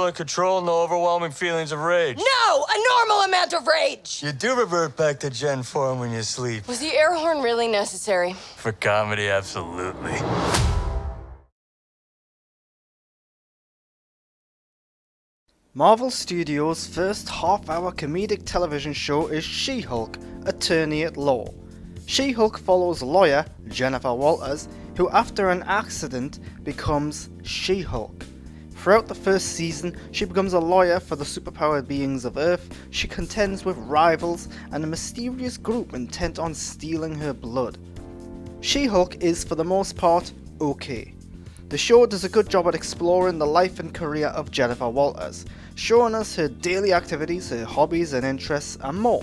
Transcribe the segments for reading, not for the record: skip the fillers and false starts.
in control, no overwhelming feelings of rage. No! A normal amount of rage! You do revert back to Gen form when you sleep. Was the air horn really necessary? For comedy, absolutely. Marvel Studios' first half-hour comedic television show is She-Hulk, Attorney at Law. She-Hulk follows lawyer Jennifer Walters, who after an accident becomes She-Hulk. Throughout the first season, she becomes a lawyer for the superpowered beings of Earth. She contends with rivals and a mysterious group intent on stealing her blood. She-Hulk is, for the most part, okay. The show does a good job at exploring the life and career of Jennifer Walters, showing us her daily activities, her hobbies and interests, and more.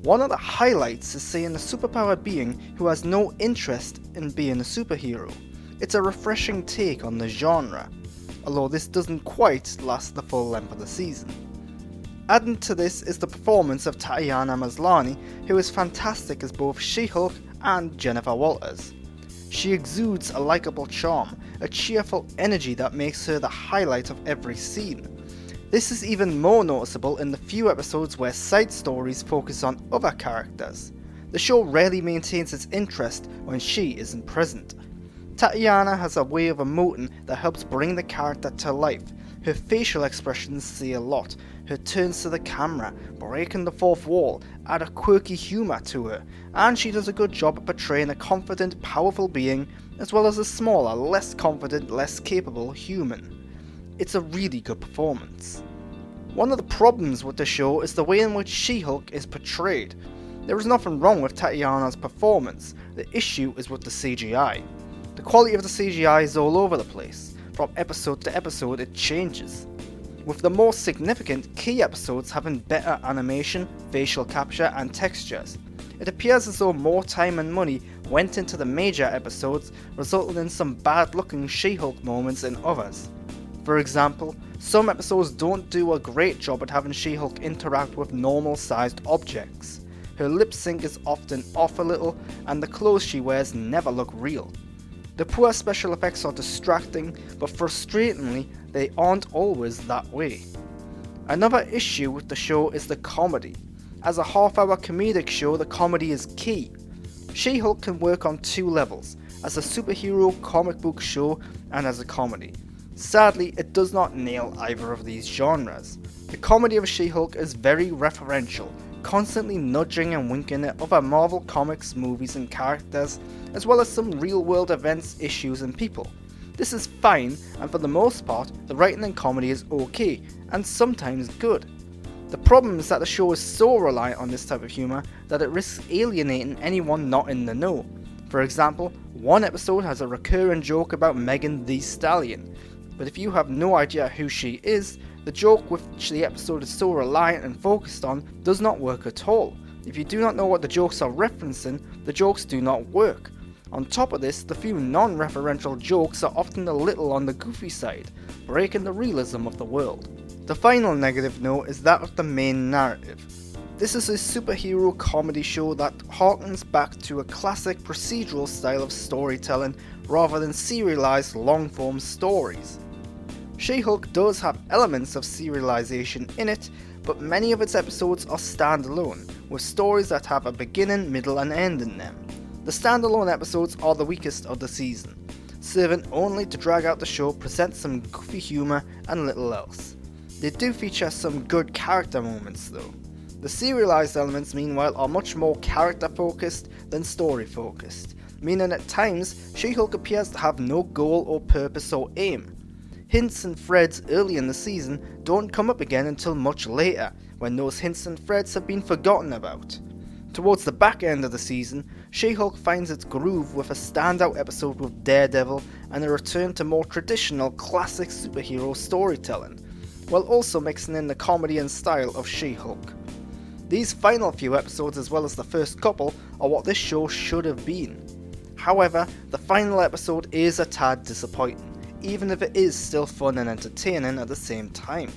One of the highlights is seeing a superpowered being who has no interest in being a superhero. It's a refreshing take on the genre, although this doesn't quite last the full length of the season. Adding to this is the performance of Tatiana Maslany, who is fantastic as both She-Hulk and Jennifer Walters. She exudes a likeable charm, a cheerful energy that makes her the highlight of every scene. This is even more noticeable in the few episodes where side stories focus on other characters. The show rarely maintains its interest when she isn't present. Tatiana has a way of emoting that helps bring the character to life. Her facial expressions say a lot. Her turns to the camera, breaking the fourth wall, add a quirky humour to her, and she does a good job of portraying a confident, powerful being, as well as a smaller, less confident, less capable human. It's a really good performance. One of the problems with the show is the way in which She-Hulk is portrayed. There is nothing wrong with Tatiana's performance, the issue is with the CGI. The quality of the CGI is all over the place. From episode to episode it changes, with the more significant key episodes having better animation, facial capture and textures. It appears as though more time and money went into the major episodes, resulting in some bad looking She-Hulk moments in others. For example, some episodes don't do a great job at having She-Hulk interact with normal sized objects. Her lip sync is often off a little and the clothes she wears never look real. The poor special effects are distracting, but frustratingly, they aren't always that way. Another issue with the show is the comedy. As a half-hour comedic show, the comedy is key. She-Hulk can work on two levels, as a superhero comic book show and as a comedy. Sadly, it does not nail either of these genres. The comedy of She-Hulk is very referential, constantly nudging and winking at other Marvel Comics movies and characters, as well as some real-world events, issues and people. This is fine, and for the most part, the writing and comedy is okay, and sometimes good. The problem is that the show is so reliant on this type of humour that it risks alienating anyone not in the know. For example, one episode has a recurring joke about Megan Thee Stallion, but if you have no idea who she is, the joke which the episode is so reliant and focused on does not work at all. If you do not know what the jokes are referencing, the jokes do not work. On top of this, the few non-referential jokes are often a little on the goofy side, breaking the realism of the world. The final negative note is that of the main narrative. This is a superhero comedy show that harkens back to a classic procedural style of storytelling rather than serialized long-form stories. She-Hulk does have elements of serialization in it, but many of its episodes are standalone, with stories that have a beginning, middle and end in them. The standalone episodes are the weakest of the season, serving only to drag out the show, present some goofy humour and little else. They do feature some good character moments though. The serialized elements meanwhile are much more character focused than story focused, meaning at times She-Hulk appears to have no goal or purpose or aim. Hints and threads early in the season don't come up again until much later, when those hints and threads have been forgotten about. Towards the back end of the season, She-Hulk finds its groove with a standout episode with Daredevil and a return to more traditional classic superhero storytelling, while also mixing in the comedy and style of She-Hulk. These final few episodes as well as the first couple are what this show should have been. However, the final episode is a tad disappointing, even if it is still fun and entertaining at the same time.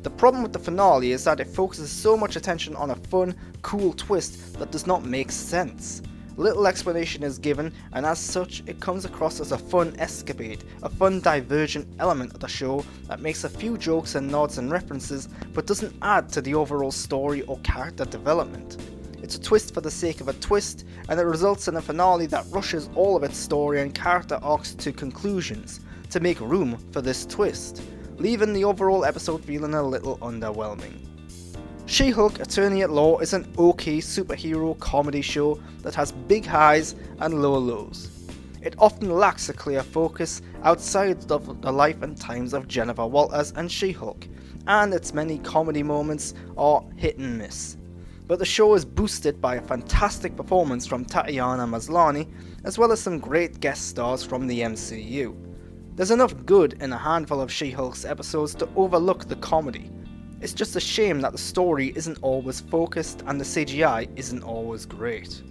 The problem with the finale is that it focuses so much attention on a fun, cool twist that does not make sense. Little explanation is given, and as such, it comes across as a fun escapade, a fun divergent element of the show that makes a few jokes and nods and references, but doesn't add to the overall story or character development. It's a twist for the sake of a twist, and it results in a finale that rushes all of its story and character arcs to conclusions, to make room for this twist, leaving the overall episode feeling a little underwhelming. She-Hulk Attorney at Law is an okay superhero comedy show that has big highs and low lows. It often lacks a clear focus outside of the life and times of Jennifer Walters and She-Hulk, and its many comedy moments are hit and miss. But the show is boosted by a fantastic performance from Tatiana Maslany, as well as some great guest stars from the MCU. There's enough good in a handful of She-Hulk's episodes to overlook the comedy. It's just a shame that the story isn't always focused and the CGI isn't always great.